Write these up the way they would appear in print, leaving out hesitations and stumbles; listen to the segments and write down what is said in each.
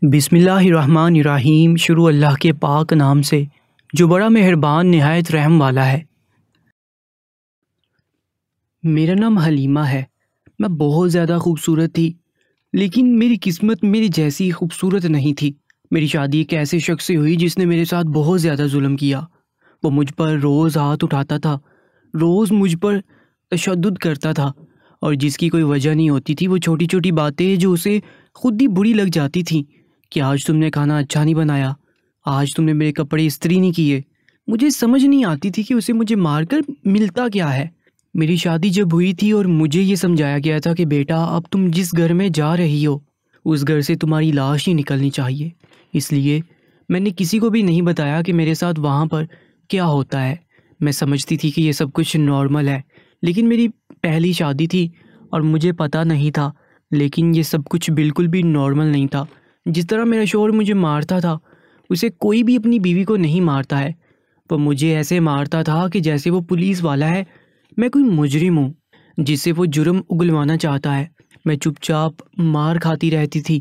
बिस्मिल्लाहिर्रहमानिर्रहीम। शुरू अल्लाह के पाक नाम से जो बड़ा मेहरबान निहायत रहम वाला है। मेरा नाम हलीमा है। मैं बहुत ज़्यादा खूबसूरत थी, लेकिन मेरी किस्मत मेरी जैसी खूबसूरत नहीं थी। मेरी शादी एक ऐसे शख्स से हुई जिसने मेरे साथ बहुत ज़्यादा जुल्म किया। वो मुझ पर रोज़ हाथ उठाता था, रोज़ मुझ पर तशद्दुद करता था, और जिसकी कोई वजह नहीं होती थी। वो छोटी छोटी बातें जो उसे खुद ही बुरी लग जाती थी कि आज तुमने खाना अच्छा नहीं बनाया, आज तुमने मेरे कपड़े इस्त्री नहीं किए। मुझे समझ नहीं आती थी कि उसे मुझे मारकर मिलता क्या है। मेरी शादी जब हुई थी और मुझे ये समझाया गया था कि बेटा अब तुम जिस घर में जा रही हो उस घर से तुम्हारी लाश ही निकलनी चाहिए, इसलिए मैंने किसी को भी नहीं बताया कि मेरे साथ वहाँ पर क्या होता है। मैं समझती थी कि ये सब कुछ नॉर्मल है, लेकिन मेरी पहली शादी थी और मुझे पता नहीं था। लेकिन ये सब कुछ बिल्कुल भी नॉर्मल नहीं था। जिस तरह मेरा शौहर मुझे मारता था, उसे कोई भी अपनी बीवी को नहीं मारता है। वो मुझे ऐसे मारता था कि जैसे वो पुलिस वाला है, मैं कोई मुजरिम हूँ जिससे वो जुर्म उगलवाना चाहता है। मैं चुपचाप मार खाती रहती थी,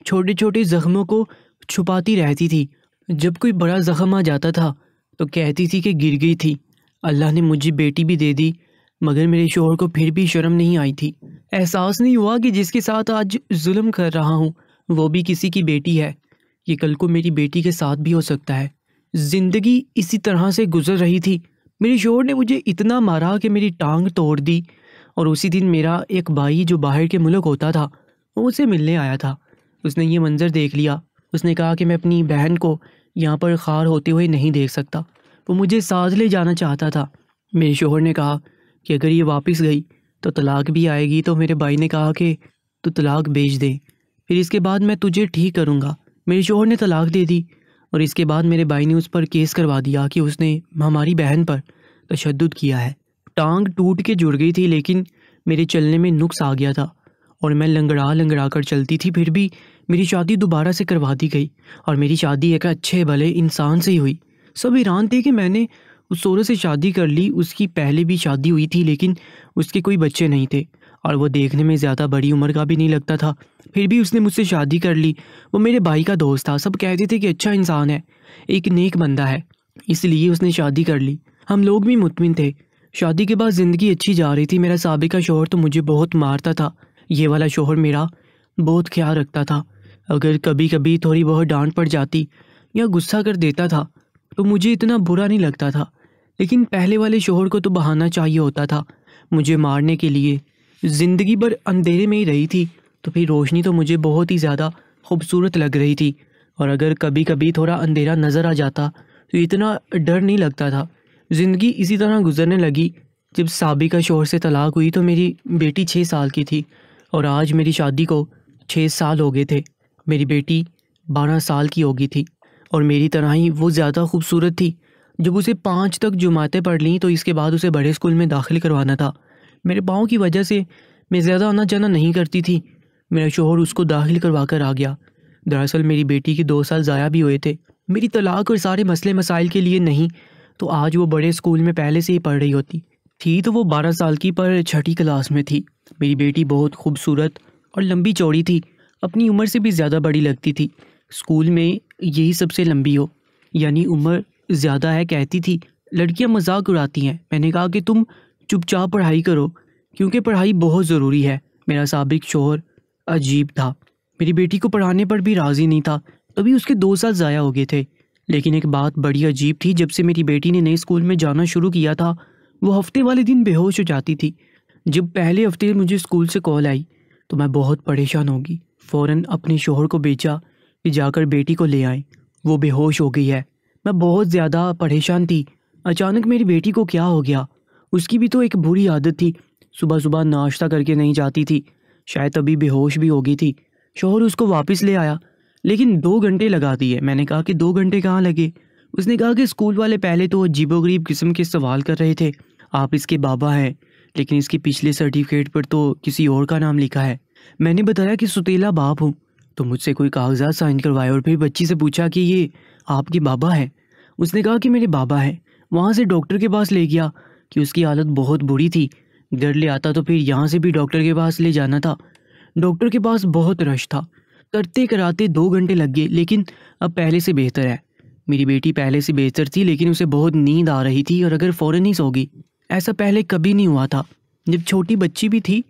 छोटे छोटे ज़ख्मों को छुपाती रहती थी। जब कोई बड़ा ज़ख्म आ जाता था तो कहती थी कि गिर गई थी। अल्लाह ने मुझे बेटी भी दे दी, मगर मेरे शौहर को फिर भी शर्म नहीं आई थी। एहसास नहीं हुआ कि जिसके साथ आज जुल्म कर रहा हूँ वो भी किसी की बेटी है। ये कल को मेरी बेटी के साथ भी हो सकता है। ज़िंदगी इसी तरह से गुजर रही थी। मेरे शौहर ने मुझे इतना मारा कि मेरी टांग तोड़ दी, और उसी दिन मेरा एक भाई जो बाहर के मुल्क होता था वो मुझसे मिलने आया था। उसने ये मंज़र देख लिया। उसने कहा कि मैं अपनी बहन को यहाँ पर खार होते हुए नहीं देख सकता। वो मुझे साथ ले जाना चाहता था। मेरे शौहर ने कहा कि अगर ये वापस गई तो तलाक भी आएगी। तो मेरे भाई ने कहा कि तू तलाक भेज दे, फिर इसके बाद मैं तुझे ठीक करूँगा। मेरे शौहर ने तलाक दे दी, और इसके बाद मेरे भाई ने उस पर केस करवा दिया कि उसने हमारी बहन पर तशद्दुद किया है। टांग टूट के जुड़ गई थी, लेकिन मेरे चलने में नुक्स आ गया था और मैं लंगड़ा लंगड़ा कर चलती थी। फिर भी मेरी शादी दोबारा से करवा दी गई, और मेरी शादी एक अच्छे भले इंसान से ही हुई। सब हैरान थे कि मैंने उस औरत से शादी कर ली। उसकी पहले भी शादी हुई थी, लेकिन उसके कोई बच्चे नहीं थे, और वो देखने में ज़्यादा बड़ी उम्र का भी नहीं लगता था। फिर भी उसने मुझसे शादी कर ली। वो मेरे भाई का दोस्त था। सब कहते थे कि अच्छा इंसान है, एक नेक बंदा है, इसलिए उसने शादी कर ली। हम लोग भी मुतमिन थे। शादी के बाद ज़िंदगी अच्छी जा रही थी। मेरा साबिका शौहर तो मुझे बहुत मारता था। ये वाला शौहर मेरा बहुत ख्याल रखता था। अगर कभी कभी थोड़ी बहुत डांट पड़ जाती या गुस्सा कर देता था तो मुझे इतना बुरा नहीं लगता था, लेकिन पहले वाले शौहर को तो बहाना चाहिए होता था मुझे मारने के लिए। ज़िंदगी भर अंधेरे में ही रही थी, तो फिर रोशनी तो मुझे बहुत ही ज़्यादा खूबसूरत लग रही थी। और अगर कभी कभी थोड़ा अंधेरा नज़र आ जाता तो इतना डर नहीं लगता था। ज़िंदगी इसी तरह गुजरने लगी। जब साबिका शौहर से तलाक हुई तो मेरी बेटी 6 साल की थी, और आज मेरी शादी को 6 साल हो गए थे। मेरी बेटी 12 साल की हो गई थी, और मेरी तरह ही वो ज़्यादा खूबसूरत थी। जब उसे 5 तक जमातें पढ़ लीं तो इसके बाद उसे बड़े स्कूल में दाखिल करवाना था। मेरे पाँव की वजह से मैं ज़्यादा आना जाना नहीं करती थी। मेरा शौहर उसको दाखिल करवा कर आ गया। दरअसल मेरी बेटी के 2 साल ज़ाया भी हुए थे। मेरी तलाक और सारे मसले मसाइल के लिए नहीं, तो आज वो बड़े स्कूल में पहले से ही पढ़ रही होती थी। तो वो 12 साल की पर 6ठी क्लास में थी। मेरी बेटी बहुत खूबसूरत और लंबी चौड़ी थी, अपनी उम्र से भी ज़्यादा बड़ी लगती थी। स्कूल में यही सबसे लंबी हो, यानी उम्र ज़्यादा है, कहती थी। लड़कियां मजाक उड़ाती हैं। मैंने कहा कि तुम चुपचाप पढ़ाई करो, क्योंकि पढ़ाई बहुत ज़रूरी है। मेरा साबिक शौहर अजीब था, मेरी बेटी को पढ़ाने पर भी राज़ी नहीं था। तभी उसके 2 साल ज़ाया हो गए थे। लेकिन एक बात बड़ी अजीब थी। जब से मेरी बेटी ने नए स्कूल में जाना शुरू किया था, वो हफ्ते वाले दिन बेहोश हो जाती थी। जब पहले हफ्ते मुझे स्कूल से कॉल आई तो मैं बहुत परेशान होगी। फ़ौरन अपने शौहर को भेजा कि जाकर बेटी को ले आए, वो बेहोश हो गई है। मैं बहुत ज़्यादा परेशान थी। अचानक मेरी बेटी को क्या हो गया? उसकी भी तो एक बुरी आदत थी, सुबह सुबह नाश्ता करके नहीं जाती थी। शायद तभी बेहोश भी हो गई थी। शौहर उसको वापस ले आया, लेकिन 2 घंटे लगा दिए। मैंने कहा कि 2 घंटे कहाँ लगे? उसने कहा कि स्कूल वाले पहले तो अजीबोगरीब किस्म के सवाल कर रहे थे। आप इसके बाबा हैं, लेकिन इसके पिछले सर्टिफिकेट पर तो किसी और का नाम लिखा है। मैंने बताया कि सुतेला बाप हूँ, तो मुझसे कोई कागजात साइन करवाए, और फिर बच्ची से पूछा कि ये आपके बाबा हैं? उसने कहा कि मेरे बाबा हैं। वहाँ से डॉक्टर के पास ले गया कि उसकी हालत बहुत बुरी थी। घर ले आता तो फिर यहाँ से भी डॉक्टर के पास ले जाना था। डॉक्टर के पास बहुत रश था, करते कराते 2 घंटे लग गए, लेकिन अब पहले से बेहतर है। मेरी बेटी पहले से बेहतर थी, लेकिन उसे बहुत नींद आ रही थी और अगर फ़ौरन ही सो गई। ऐसा पहले कभी नहीं हुआ था। जब छोटी बच्ची भी थी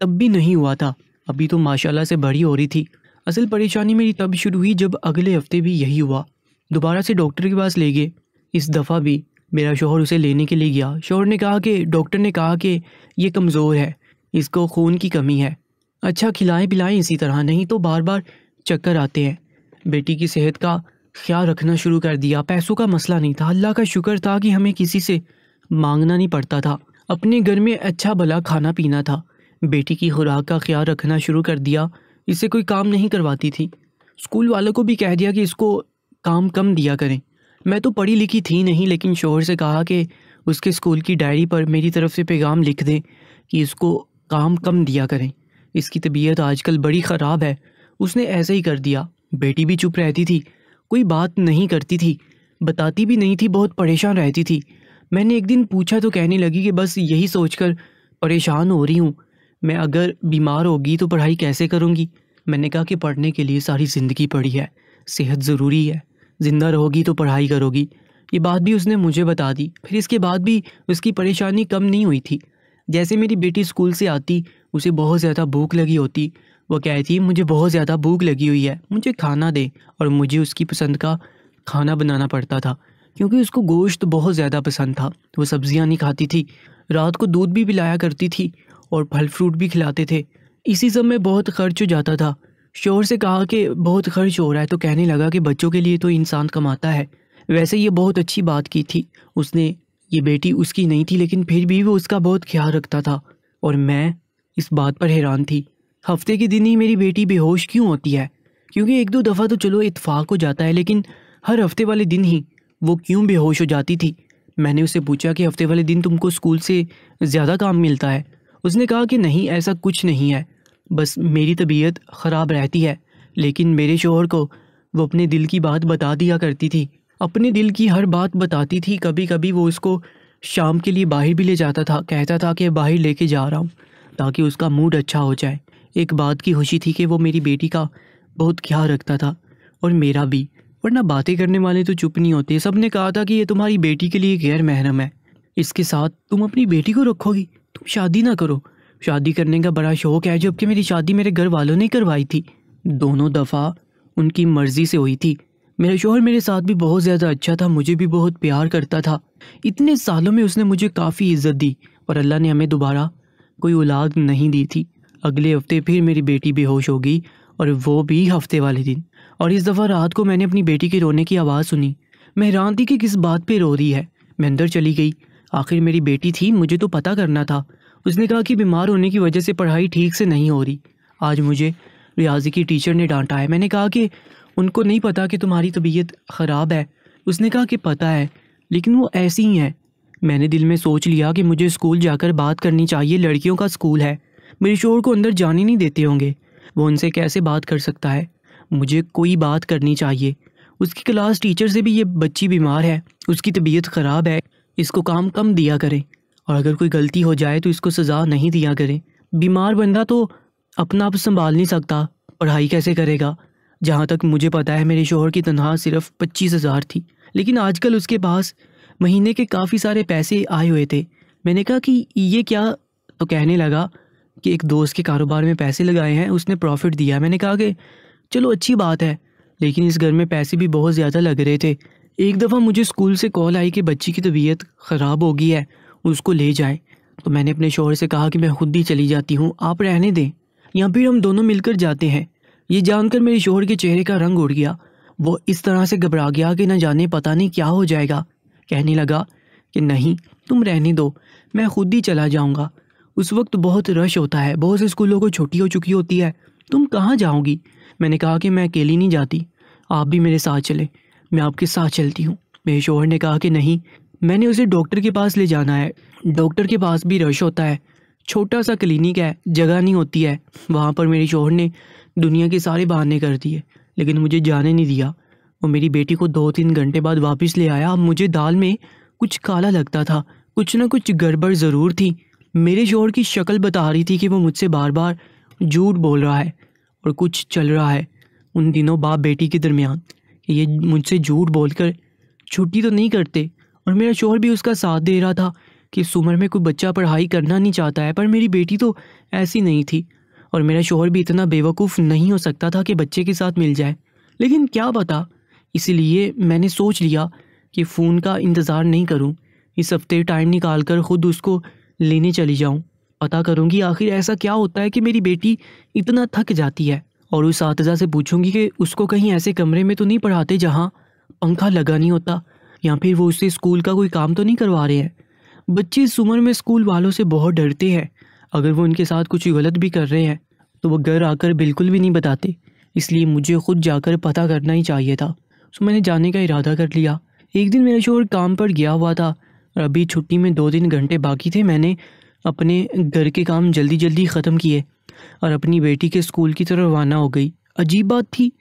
तब भी नहीं हुआ था। अभी तो माशाल्लाह से बड़ी हो रही थी। असल परेशानी मेरी तब शुरू हुई जब अगले हफ्ते भी यही हुआ। दोबारा से डॉक्टर के पास ले गए। इस दफ़ा भी मेरा शौहर उसे लेने के लिए गया। शौहर ने कहा कि डॉक्टर ने कहा कि ये कमज़ोर है, इसको खून की कमी है, अच्छा खिलाएं पिलाएं इसी तरह, नहीं तो बार बार चक्कर आते हैं। बेटी की सेहत का ख्याल रखना शुरू कर दिया। पैसों का मसला नहीं था, अल्लाह का शुक्र था कि हमें किसी से मांगना नहीं पड़ता था। अपने घर में अच्छा भला खाना पीना था। बेटी की खुराक का ख्याल रखना शुरू कर दिया। इससे कोई काम नहीं करवाती थी। स्कूल वालों को भी कह दिया कि इसको काम कम दिया करें। मैं तो पढ़ी लिखी थी नहीं, लेकिन शौहर से कहा कि उसके स्कूल की डायरी पर मेरी तरफ से पैगाम लिख दें कि इसको काम कम दिया करें, इसकी तबीयत आजकल बड़ी ख़राब है। उसने ऐसे ही कर दिया। बेटी भी चुप रहती थी, कोई बात नहीं करती थी, बताती भी नहीं थी, बहुत परेशान रहती थी। मैंने एक दिन पूछा तो कहने लगी कि बस यही सोचकर परेशान हो रही हूँ, मैं अगर बीमार होगी तो पढ़ाई कैसे करूँगी। मैंने कहा कि पढ़ने के लिए सारी ज़िंदगी पड़ी है, सेहत ज़रूरी है, ज़िंदा रहोगी तो पढ़ाई करोगी। ये बात भी उसने मुझे बता दी। फिर इसके बाद भी उसकी परेशानी कम नहीं हुई थी। जैसे मेरी बेटी स्कूल से आती, उसे बहुत ज़्यादा भूख लगी होती, वो कहती मुझे बहुत ज़्यादा भूख लगी हुई है, मुझे खाना दे। और मुझे उसकी पसंद का खाना बनाना पड़ता था, क्योंकि उसको गोश्त बहुत ज़्यादा पसंद था। वो सब्जियां नहीं खाती थी। रात को दूध भी पिलाया करती थी और फल फ्रूट भी खिलाते थे। इसी सब में बहुत खर्च हो जाता था। शौहर से कहा कि बहुत खर्च हो रहा है, तो कहने लगा कि बच्चों के लिए तो इंसान कमाता है। वैसे ये बहुत अच्छी बात की थी उसने। ये बेटी उसकी नहीं थी, लेकिन फिर भी वो उसका बहुत ख्याल रखता था और मैं इस बात पर हैरान थी। हफ्ते के दिन ही मेरी बेटी बेहोश क्यों होती है? क्योंकि एक दो दफ़ा तो चलो इत्फाक हो जाता है, लेकिन हर हफ्ते वाले दिन ही वो क्यों बेहोश हो जाती थी? मैंने उससे पूछा कि हफ्ते वाले दिन तुमको स्कूल से ज़्यादा काम मिलता है? उसने कहा कि नहीं, ऐसा कुछ नहीं है, बस मेरी तबीयत ख़राब रहती है। लेकिन मेरे शौहर को वो अपने दिल की बात बता दिया करती थी, अपने दिल की हर बात बताती थी। कभी कभी वो उसको शाम के लिए बाहर भी ले जाता था, कहता था कि बाहर लेके जा रहा हूँ ताकि उसका मूड अच्छा हो जाए। एक बात की खुशी थी कि वो मेरी बेटी का बहुत ख्याल रखता था और मेरा भी, वरना बातें करने वाले तो चुप नहीं होते। सब ने कहा था कि ये तुम्हारी बेटी के लिए गैर महरम है, इसके साथ तुम अपनी बेटी को रखोगी, तुम शादी ना करो। शादी करने का बड़ा शौक़ है, जबकि मेरी शादी मेरे घर वालों ने करवाई थी। दोनों दफ़ा उनकी मर्ज़ी से हुई थी। मेरा शौहर मेरे साथ भी बहुत ज़्यादा अच्छा था, मुझे भी बहुत प्यार करता था। इतने सालों में उसने मुझे काफ़ी इज़्ज़त दी, और अल्लाह ने हमें दोबारा कोई औलाद नहीं दी थी। अगले हफ्ते फिर मेरी बेटी बेहोश हो गई, और वो भी हफ्ते वाले दिन। और इस दफ़ा रात को मैंने अपनी बेटी के रोने की आवाज़ सुनी। मैं हैरान थी कि किस बात पे रो रही है। मैं अंदर चली गई। आखिर मेरी बेटी थी, मुझे तो पता करना था। उसने कहा कि बीमार होने की वजह से पढ़ाई ठीक से नहीं हो रही। आज मुझे रियाजी की टीचर ने डांटा है। मैंने कहा कि उनको नहीं पता कि तुम्हारी तबीयत ख़राब है। उसने कहा कि पता है, लेकिन वो ऐसी ही हैं। मैंने दिल में सोच लिया कि मुझे स्कूल जाकर बात करनी चाहिए, लड़कियों का स्कूल है, मेरे शौहर को अंदर जाने नहीं देते होंगे, वो उनसे कैसे बात कर सकता है। मुझे कोई बात करनी चाहिए। उसकी क्लास टीचर से भी ये बच्ची बीमार है, उसकी तबीयत ख़राब है, इसको काम कम दिया करें, और अगर कोई गलती हो जाए तो इसको सज़ा नहीं दिया करें। बीमार बंदा तो अपना आप संभाल नहीं सकता, पढ़ाई कैसे करेगा। जहाँ तक मुझे पता है मेरे शौहर की तनख्वाह सिर्फ 25,000 थी, लेकिन आजकल उसके पास महीने के काफ़ी सारे पैसे आए हुए थे। मैंने कहा कि ये क्या? तो कहने लगा कि एक दोस्त के कारोबार में पैसे लगाए हैं, उसने प्रॉफिट दिया। मैंने कहा कि चलो अच्छी बात है, लेकिन इस घर में पैसे भी बहुत ज़्यादा लग रहे थे। एक दफ़ा मुझे स्कूल से कॉल आई कि बच्ची की तबीयत ख़राब हो गई है, उसको ले जाएं। तो मैंने अपने शौहर से कहा कि मैं खुद ही चली जाती हूँ, आप रहने दें, या फिर हम दोनों मिलकर जाते हैं। ये जानकर मेरे शौहर के चेहरे का रंग उड़ गया। वो इस तरह से घबरा गया कि न जाने पता नहीं क्या हो जाएगा। कहने लगा कि नहीं, तुम रहने दो, मैं खुद ही चला जाऊँगा। उस वक्त बहुत रश होता है, बहुत से स्कूलों को छुट्टी हो चुकी होती है, तुम कहाँ जाओगी? मैंने कहा कि मैं अकेली नहीं जाती, आप भी मेरे साथ चले, मैं आपके साथ चलती हूँ। मेरे शौहर ने कहा कि नहीं, मैंने उसे डॉक्टर के पास ले जाना है। डॉक्टर के पास भी रश होता है, छोटा सा क्लिनिक है, जगह नहीं होती है। वहाँ पर मेरे शौहर ने दुनिया के सारे बहाने कर दिए, लेकिन मुझे जाने नहीं दिया। वो मेरी बेटी को 2-3 घंटे बाद वापस ले आया। अब मुझे दाल में कुछ काला लगता था, कुछ ना कुछ गड़बड़ ज़रूर थी। मेरे शौहर की शक्ल बता रही थी कि वो मुझसे बार बार झूठ बोल रहा है और कुछ चल रहा है। उन दिनों बाप बेटी के दरमियान कि ये मुझसे झूठ बोलकर छुट्टी तो नहीं करते, और मेरा शौहर भी उसका साथ दे रहा था कि इस उम्र में कोई बच्चा पढ़ाई करना नहीं चाहता है। पर मेरी बेटी तो ऐसी नहीं थी, और मेरा शौहर भी इतना बेवकूफ़ नहीं हो सकता था कि बच्चे के साथ मिल जाए। लेकिन क्या पता, इसीलिए मैंने सोच लिया कि फ़ोन का इंतज़ार नहीं करूं, इस हफ्ते टाइम निकाल कर ख़ुद उसको लेने चली जाऊं। पता करूंगी आखिर ऐसा क्या होता है कि मेरी बेटी इतना थक जाती है, और उस आतिज़ा से पूछूंगी कि उसको कहीं ऐसे कमरे में तो नहीं पढ़ाते जहां पंखा लगा नहीं होता, या फिर वो उससे स्कूल का कोई काम तो नहीं करवा रहे हैं। बच्चे इस उम्र में स्कूल वालों से बहुत डरते हैं। अगर वो उनके साथ कुछ गलत भी कर रहे हैं तो वो घर आकर बिल्कुल भी नहीं बताते, इसलिए मुझे खुद जाकर पता करना ही चाहिए था। सो मैंने जाने का इरादा कर लिया। एक दिन मेरा शौहर काम पर गया हुआ था, और अभी छुट्टी में 2-3 घंटे बाकी थे। मैंने अपने घर के काम जल्दी जल्दी ख़त्म किए और अपनी बेटी के स्कूल की तरफ रवाना हो गई। अजीब बात थी,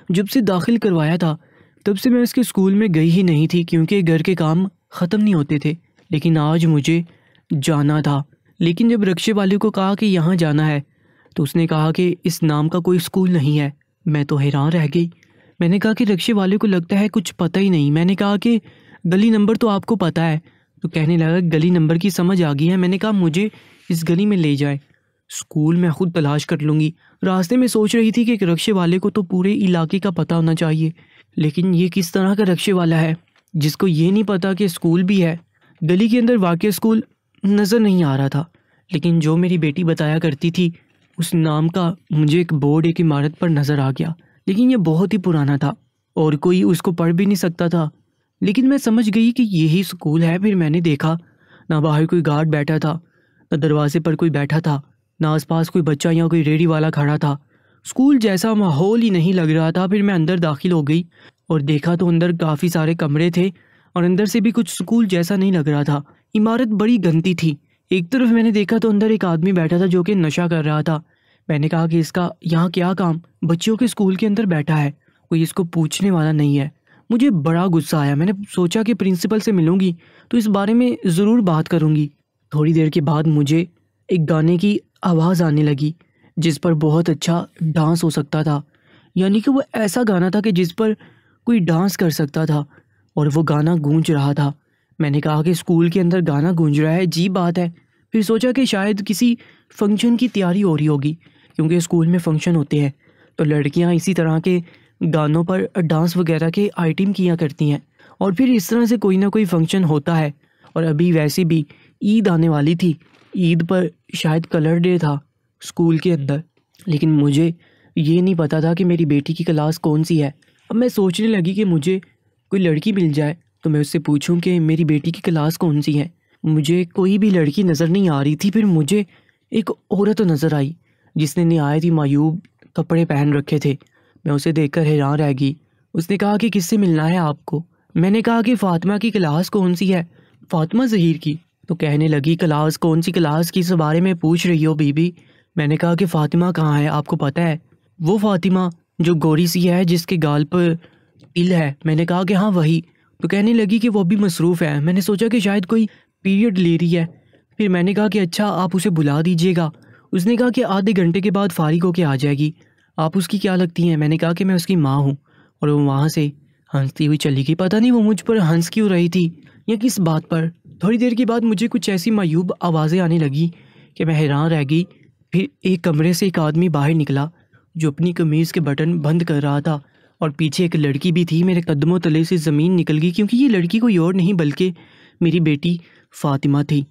जब से दाखिल करवाया था तब से मैं उसके स्कूल में गई ही नहीं थी, क्योंकि घर के काम ख़त्म नहीं होते थे। लेकिन आज मुझे जाना था। लेकिन जब रिक्शे वाले को कहा कि यहाँ जाना है तो उसने कहा कि इस नाम का कोई स्कूल नहीं है। मैं तो हैरान रह गई। मैंने कहा कि रिक्शे वाले को लगता है कुछ पता ही नहीं। मैंने कहा कि गली नंबर तो आपको पता है। तो कहने लगा गली नंबर की समझ आ गई है। मैंने कहा मुझे इस गली में ले जाए, स्कूल मैं खुद तलाश कर लूँगी। रास्ते में सोच रही थी कि रिक्शे वाले को तो पूरे इलाके का पता होना चाहिए, लेकिन ये किस तरह का रिक्शे वाला है जिसको ये नहीं पता कि स्कूल भी है। गली के अंदर वाकई स्कूल नज़र नहीं आ रहा था, लेकिन जो मेरी बेटी बताया करती थी उस नाम का मुझे एक बोर्ड एक इमारत पर नज़र आ गया। लेकिन ये बहुत ही पुराना था और कोई उसको पढ़ भी नहीं सकता था। लेकिन मैं समझ गई कि यही स्कूल है। फिर मैंने देखा, ना बाहर कोई गार्ड बैठा था, ना दरवाजे पर कोई बैठा था, ना आसपास कोई बच्चा या कोई रेडी वाला खड़ा था। स्कूल जैसा माहौल ही नहीं लग रहा था। फिर मैं अंदर दाखिल हो गई और देखा तो अंदर काफ़ी सारे कमरे थे, और अंदर से भी कुछ स्कूल जैसा नहीं लग रहा था। इमारत बड़ी गंदी थी। एक तरफ मैंने देखा तो अंदर एक आदमी बैठा था जो कि नशा कर रहा था। मैंने कहा कि इसका यहाँ क्या काम, बच्चों के स्कूल के अंदर बैठा है, कोई इसको पूछने वाला नहीं है। मुझे बड़ा गुस्सा आया। मैंने सोचा कि प्रिंसिपल से मिलूंगी तो इस बारे में ज़रूर बात करूंगी। थोड़ी देर के बाद मुझे एक गाने की आवाज़ आने लगी जिस पर बहुत अच्छा डांस हो सकता था। यानी कि वो ऐसा गाना था कि जिस पर कोई डांस कर सकता था, और वो गाना गूंज रहा था। मैंने कहा कि स्कूल के अंदर गाना गूंज रहा है, अजीब बात है। फिर सोचा कि शायद किसी फंक्शन की तैयारी हो रही होगी, क्योंकि स्कूल में फंक्शन होते हैं तो लड़कियां इसी तरह के गानों पर डांस वगैरह के आइटम किया करती हैं, और फिर इस तरह से कोई ना कोई फंक्शन होता है। और अभी वैसे भी ईद आने वाली थी, ईद पर शायद कलर डे था स्कूल के अंदर। लेकिन मुझे ये नहीं पता था कि मेरी बेटी की क्लास कौन सी है। अब मैं सोचने लगी कि मुझे कोई लड़की मिल जाए तो मैं उससे पूछूं कि मेरी बेटी की क्लास कौन सी है। मुझे कोई भी लड़की नज़र नहीं आ रही थी। फिर मुझे एक औरत नज़र आई जिसने नहायत ही मायूब कपड़े पहन रखे थे। मैं उसे देखकर हैरान रह गई। उसने कहा कि किससे मिलना है आपको। मैंने कहा कि फ़ातिमा की क्लास कौन सी है, फ़ातिमा ज़हीर की। तो कहने लगी क्लास कौन सी क्लास की इस बारे में पूछ रही हो बीबी। मैंने कहा कि फ़ातिमा कहाँ है, आपको पता है? वो फ़ातिमा जो गोरी सी है जिसके गाल पर तिल है। मैंने कहा कि हाँ वही। तो कहने लगी कि वो भी मसरूफ़ है। मैंने सोचा कि शायद कोई पीरियड ले रही है। फिर मैंने कहा कि अच्छा आप उसे बुला दीजिएगा। उसने कहा कि आधे घंटे के बाद फ़ारिग होके आ जाएगी। आप उसकी क्या लगती हैं? मैंने कहा कि मैं उसकी माँ हूँ। और वो वहाँ से हंसती हुई चली गई। पता नहीं वो मुझ पर हंस क्यों रही थी या किस बात पर। थोड़ी देर के बाद मुझे कुछ ऐसी मायूब आवाज़ें आने लगी कि मैं हैरान रह गई। फिर एक कमरे से एक आदमी बाहर निकला जो अपनी कमीज़ के बटन बंद कर रहा था, और पीछे एक लड़की भी थी। मेरे कदमों तले से ज़मीन निकल गई, क्योंकि ये लड़की कोई और नहीं बल्कि मेरी बेटी फ़ातिमा थी।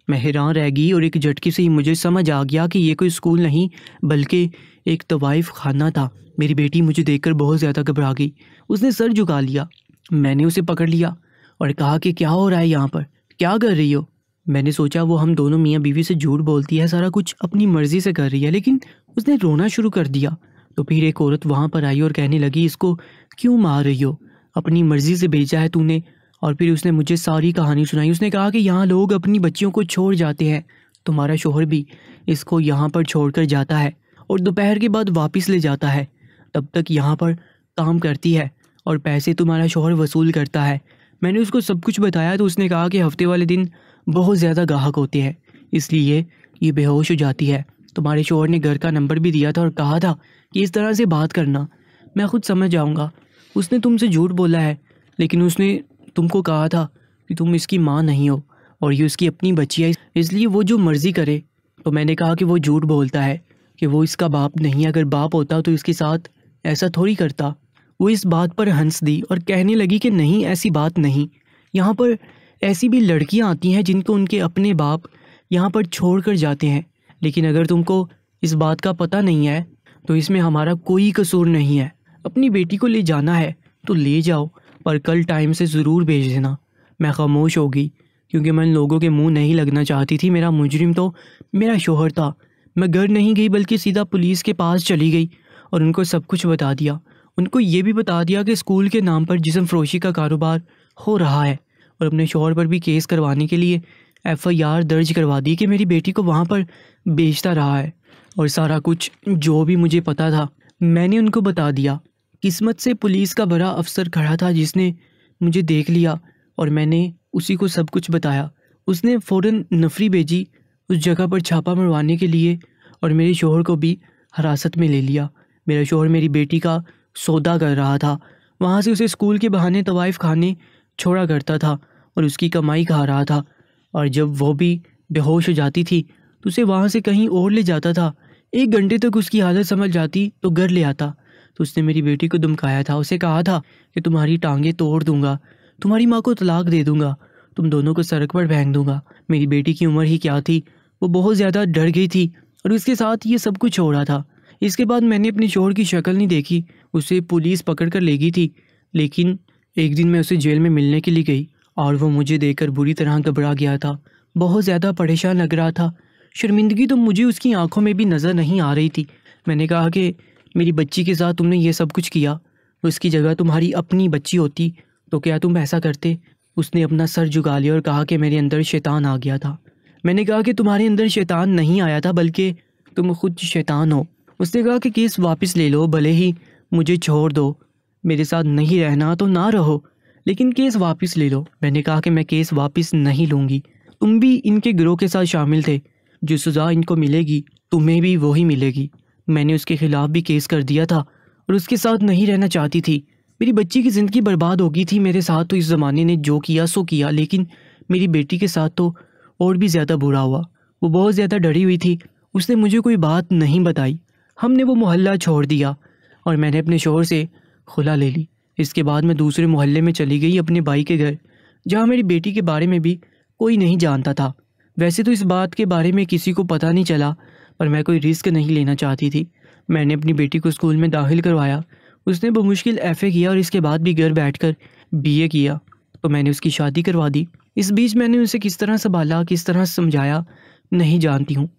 मैं हैरान रह गई और एक झटके से ही मुझे समझ आ गया कि ये कोई स्कूल नहीं बल्कि एक तवाइफ खाना था। मेरी बेटी मुझे देखकर बहुत ज़्यादा घबरा गई। उसने सर झुका लिया। मैंने उसे पकड़ लिया और कहा कि क्या हो रहा है यहाँ पर, क्या कर रही हो? मैंने सोचा वो हम दोनों मियाँ बीवी से झूठ बोलती है, सारा कुछ अपनी मर्ज़ी से कर रही है, लेकिन उसने रोना शुरू कर दिया। तो फिर एक औरत वहाँ पर आई और कहने लगी इसको क्यों मार रही हो, अपनी मर्ज़ी से भेजा है तूने। और फिर उसने मुझे सारी कहानी सुनाई। उसने कहा कि यहाँ लोग अपनी बच्चियों को छोड़ जाते हैं, तुम्हारा शौहर भी इसको यहाँ पर छोड़कर जाता है और दोपहर के बाद वापस ले जाता है। तब तक यहाँ पर काम करती है और पैसे तुम्हारा शौहर वसूल करता है। मैंने उसको सब कुछ बताया तो उसने कहा कि हफ्ते वाले दिन बहुत ज़्यादा ग्राहक होते हैं, इसलिए ये बेहोश हो जाती है। तुम्हारे शौहर ने घर का नंबर भी दिया था और कहा था कि इस तरह से बात करना। मैं खुद समझ जाऊँगा। उसने तुमसे झूठ बोला है, लेकिन उसने तुमको कहा था कि तुम इसकी माँ नहीं हो और ये उसकी अपनी बच्ची है, इसलिए वो जो मर्ज़ी करे। तो मैंने कहा कि वो झूठ बोलता है, कि वो इसका बाप नहीं है। अगर बाप होता तो इसके साथ ऐसा थोड़ी करता। वो इस बात पर हंस दी और कहने लगी कि नहीं, ऐसी बात नहीं। यहाँ पर ऐसी भी लड़कियाँ आती हैं जिनको उनके अपने बाप यहाँ पर छोड़ कर जाते हैं। लेकिन अगर तुमको इस बात का पता नहीं है तो इसमें हमारा कोई कसूर नहीं है। अपनी बेटी को ले जाना है तो ले जाओ, पर कल टाइम से ज़रूर भेज देना। मैं खामोश हो गई क्योंकि मैं लोगों के मुंह नहीं लगना चाहती थी। मेरा मुजरिम तो मेरा शोहर था। मैं घर नहीं गई बल्कि सीधा पुलिस के पास चली गई और उनको सब कुछ बता दिया। उनको ये भी बता दिया कि स्कूल के नाम पर जिस्म फरोशी का कारोबार हो रहा है, और अपने शोहर पर भी केस करवाने के लिए FIR दर्ज करवा दी कि मेरी बेटी को वहाँ पर बेचता रहा है। और सारा कुछ जो भी मुझे पता था मैंने उनको बता दिया। किस्मत से पुलिस का बड़ा अफसर खड़ा था जिसने मुझे देख लिया और मैंने उसी को सब कुछ बताया। उसने फ़ौरन नफरी भेजी उस जगह पर छापा मरवाने के लिए और मेरे शोहर को भी हिरासत में ले लिया। मेरा शोहर मेरी बेटी का सौदा कर रहा था। वहाँ से उसे स्कूल के बहाने तवाइफ खाने छोड़ा करता था और उसकी कमाई खा रहा था। और जब वो भी बेहोश हो जाती थी तो उसे वहाँ से कहीं और ले जाता था। 1 घंटे तक उसकी हालत संभल जाती तो घर ले आता। तो उसने मेरी बेटी को धमकाया था। उसे कहा था कि तुम्हारी टांगें तोड़ दूंगा, तुम्हारी माँ को तलाक दे दूंगा, तुम दोनों को सड़क पर फेंक दूंगा। मेरी बेटी की उम्र ही क्या थी, वो बहुत ज़्यादा डर गई थी और उसके साथ ये सब कुछ हो रहा था। इसके बाद मैंने अपने शोहर की शक्ल नहीं देखी। उसे पुलिस पकड़ कर ले गई थी, लेकिन एक दिन मैं उसे जेल में मिलने के लिए गई और वो मुझे देखकर बुरी तरह घबरा गया था। बहुत ज़्यादा परेशान लग रहा था। शर्मिंदगी तो मुझे उसकी आंखों में भी नज़र नहीं आ रही थी। मैंने कहा कि मेरी बच्ची के साथ तुमने ये सब कुछ किया, उसकी जगह तुम्हारी अपनी बच्ची होती तो क्या तुम ऐसा करते? उसने अपना सर झुका लिया और कहा कि मेरे अंदर शैतान आ गया था। मैंने कहा कि तुम्हारे अंदर शैतान नहीं आया था, बल्कि तुम खुद शैतान हो। उसने कहा कि केस वापस ले लो, भले ही मुझे छोड़ दो, मेरे साथ नहीं रहना तो ना रहो, लेकिन केस वापस ले लो। मैंने कहा कि मैं केस वापस नहीं लूँगी। तुम भी इनके गिरोह के साथ शामिल थे, जो सज़ा इनको मिलेगी तुम्हें भी वही मिलेगी। मैंने उसके ख़िलाफ़ भी केस कर दिया था और उसके साथ नहीं रहना चाहती थी। मेरी बच्ची की ज़िंदगी बर्बाद हो गई थी। मेरे साथ तो इस ज़माने ने जो किया सो किया, लेकिन मेरी बेटी के साथ तो और भी ज़्यादा बुरा हुआ। वो बहुत ज़्यादा डरी हुई थी। उसने मुझे कोई बात नहीं बताई। हमने वो मोहल्ला छोड़ दिया और मैंने अपने शोहर से खुला ले ली। इसके बाद मैं दूसरे मोहल्ले में चली गई, अपने भाई के घर, जहाँ मेरी बेटी के बारे में भी कोई नहीं जानता था। वैसे तो इस बात के बारे में किसी को पता नहीं चला, पर मैं कोई रिस्क नहीं लेना चाहती थी। मैंने अपनी बेटी को स्कूल में दाखिल करवाया। उसने बमुश्किल FA किया और इसके बाद भी घर बैठकर BA किया, तो मैंने उसकी शादी करवा दी। इस बीच मैंने उसे किस तरह संभाला, किस तरह समझाया, नहीं जानती हूँ।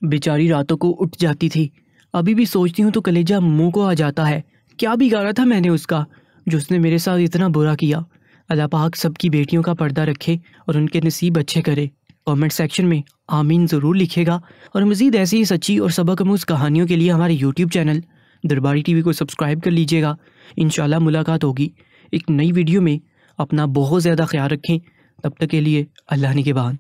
बेचारी रातों को उठ जाती थी। अभी भी सोचती हूँ तो कलेजा मुँह को आ जाता है। क्या बिगाड़ा था मैंने उसका, जो उसने मेरे साथ इतना बुरा किया। अल्लाह पाक सबकी बेटियों का पर्दा रखे और उनके नसीब अच्छे करे। कमेंट सेक्शन में आमीन ज़रूर लिखेगा और मज़ीद ऐसी ही सच्ची और सबक-आमूज़ कहानियों के लिए हमारे YouTube चैनल दरबारी TV को सब्सक्राइब कर लीजिएगा। इंशाल्लाह मुलाकात होगी एक नई वीडियो में। अपना बहुत ज़्यादा ख्याल रखें। तब तक के लिए अल्लाह निगहबान।